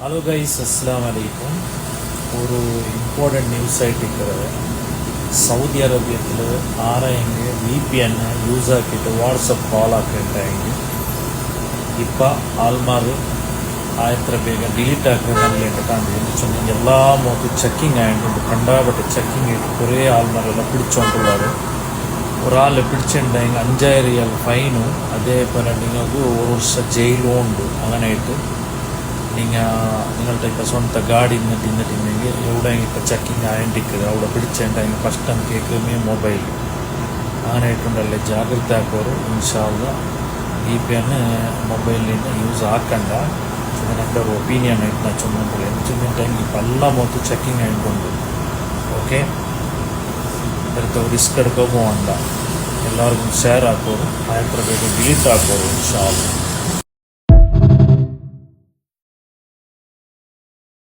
Hello guys, അസ്സലാമു അലൈക്കും. ഒരു ഇമ്പോർട്ടൻറ്റ് ന്യൂസ് ആയിട്ടിരിക്കുന്നത് സൗദി അറേബ്യത്തിൽ ആരെങ്കിൽ VPN യൂസ് ആക്കിയിട്ട് വാട്സപ്പ് കോൾ ആക്കിയിട്ടായെങ്കിൽ ഇപ്പം ആൾമാർ എത്ര ಬೇಗ ಡಿಲೀಟ್ ಆಗ್ಬೇಕಂತ ಕಾಣ್ತೀವಿ. ಎಲ್ಲ ಮೊದಲು ಚೆക്കിಂಗ್ ആയതുകൊണ്ട് കണ്ടാപട്ടെ ചെക്കിങ് ആയിട്ട് കുറേ ആൾമാരെല്ലാം പിടിച്ചുകൊണ്ടുള്ളത്. ഒരാൾ പിടിച്ചിട്ടുണ്ടെങ്കിൽ 5000 റിയാൽ ഫൈനും അതേപോലെ നിങ്ങൾക്ക് 1 വർഷം ജയിലും ഉണ്ട്. അങ്ങനെയായിട്ട് നിങ്ങളുടെ ഇപ്പോൾ സ്വന്തം ഗാഡി നിന്നിട്ടുണ്ടെങ്കിൽ എവിടെയെങ്കിലും ഇപ്പോൾ ചെക്കിങ് ആയണ്ടിരിക്കുക അവിടെ പിടിച്ചിട്ടുണ്ടെങ്കിൽ ഫസ്റ്റ് ടൈം കേൾക്കുമേ മൊബൈൽ അങ്ങനെയായിട്ടുണ്ടല്ലേ ജാഗ്രത ആക്കോರು. ഇൻഷാ അല്ലാഹ് VPN ಮೊಬೈಲಿನ ಯೂಸ್ ಹಾಕಂಡ ನನ್ನ ಒಪಿನಿಯನ್ ಆಯ್ತು ನಾ ಚುಮ್ಮಂದ್ರೆ ಎಂಚುಂಟೆಂಗೆ ಇಪ್ಪ ಎಲ್ಲ ಮೊತ್ತು ಚೆಕಿಂಗ್ ಆಯ್ಕೊಂಡು ಓಕೆ ಅದಕ್ಕೆ ರಿಸ್ಕ್ എടുക്കാൻ പോകണ്ട. എല്ലാവർക്കും ഷെയർ ആക്കോರು. ആയത്ര ಬೇಗ ഡിലീറ്റ് ആക്കോರು ഇൻഷാ അല്ലാഹ്.